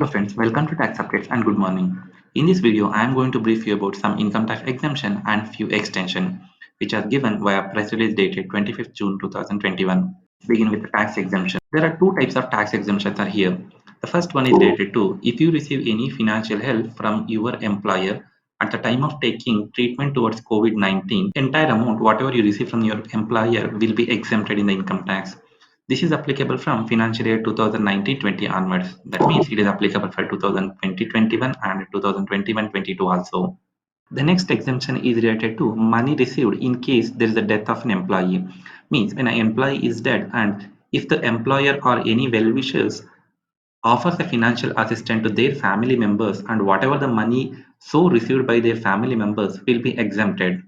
Hello friends, welcome to Tax Updates and good morning. In this video, I am going to brief you about some income tax exemption and few extension which are given via press release dated 25th June 2021. Begin with the tax exemption. There are two types of tax exemptions are here. The first one is related to if you receive any financial help from your employer at the time of taking treatment towards COVID-19, entire amount whatever you receive from your employer will be exempted in the income tax. This is applicable from financial year 2019-20 onwards. That means it is applicable for 2020-21 and 2021-22 also. The next exemption is related to money received in case there is a death of an employee. Means when an employee is dead and if the employer or any well-wishers offers a financial assistance to their family members and whatever the money so received by their family members will be exempted.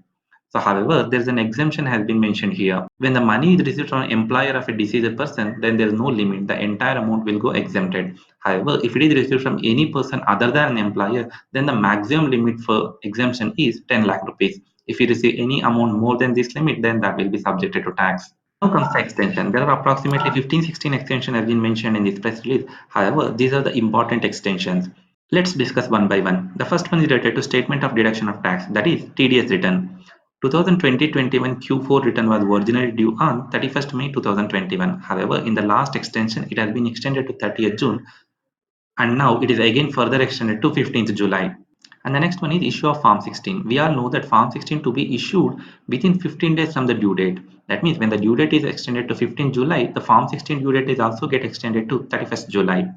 So however, there's an exemption has been mentioned here. When the money is received from an employer of a deceased person, then there's no limit. The entire amount will go exempted. However, if it is received from any person other than an employer, then the maximum limit for exemption is 10 lakh rupees. If you receive any amount more than this limit, then that will be subjected to tax. Now comes the extension. There are approximately 15-16 extensions have been mentioned in this press release. However, these are the important extensions. Let's discuss one by one. The first one is related to statement of deduction of tax, that is TDS return. 2020-21 Q4 return was originally due on 31st May 2021. However, in the last extension, it has been extended to 30th June and now it is again further extended to 15th July. And the next one is issue of Form 16. We all know that Form 16 to be issued within 15 days from the due date. That means when the due date is extended to 15 July, the Form 16 due date is also get extended to 31st July.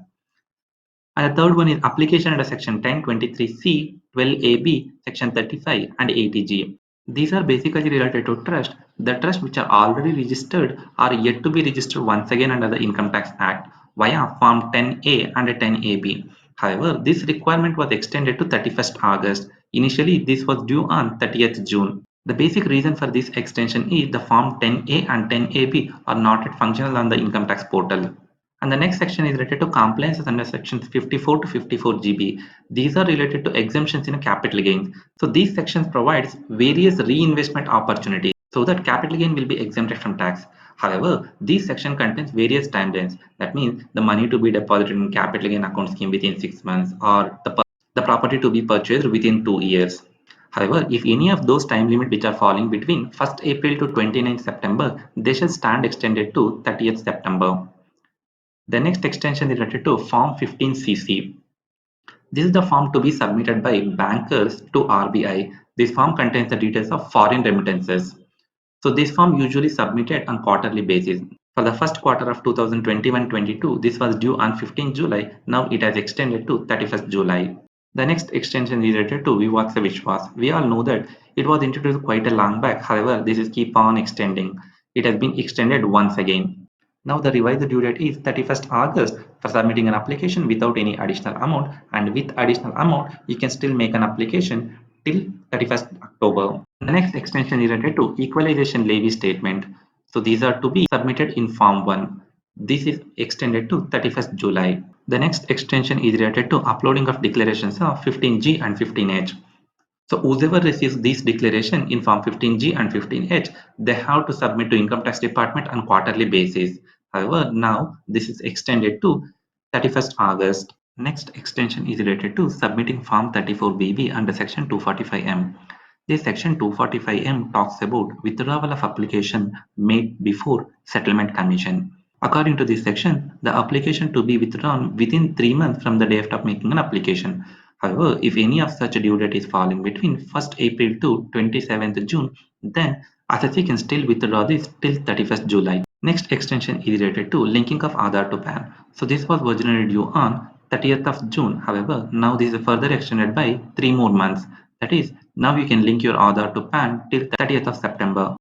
And the third one is application under Section 1023C, 12AB, Section 35 and 80G. These are basically related to trust. The trusts which are already registered are yet to be registered once again under the Income Tax Act via Form 10A and 10AB. However, this requirement was extended to 31st August. Initially, this was due on 30th June. The basic reason for this extension is the Form 10A and 10AB are not yet functional on the income tax portal. And the next section is related to compliances under sections 54 to 54GB. These are related to exemptions in capital gains. So these sections provides various reinvestment opportunities so that capital gain will be exempted from tax. However, this section contains various timelines. That means the money to be deposited in capital gain account scheme within 6 months or the property to be purchased within 2 years. However, if any of those time limits which are falling between 1st April to 29th September, they shall stand extended to 30th September. The next extension is related to Form 15CC. This is the form to be submitted by bankers to RBI. This form contains the details of foreign remittances. So this form usually submitted on quarterly basis. For the first quarter of 2021-22, this was due on 15 July. Now it has extended to 31st July. The next extension is related to Vivad Se Vishwas. We all know that it was introduced quite a long back. However, this is keep on extending. It has been extended once again. Now the revised due date is 31st August for submitting an application without any additional amount, and with additional amount you can still make an application till 31st October. The next extension is related to equalization levy statement. So these are to be submitted in Form 1. This is extended to 31st July. The next extension is related to uploading of declarations of 15G and 15H. So whoever receives this declaration in Form 15G and 15H, they have to submit to Income Tax Department on quarterly basis. However, now this is extended to 31st August. Next extension is related to submitting Form 34BB under Section 245M. This Section 245M talks about withdrawal of application made before settlement commission. According to this section, the application to be withdrawn within 3 months from the date of making an application. However, if any of such due date is falling between 1st April to 27th June, then assessee can still withdraw this till 31st July. Next extension is related to linking of Aadhaar to PAN. So this was originally due on 30th of June. However, now this is further extended by 3 more months. That is, now you can link your Aadhaar to PAN till 30th of September.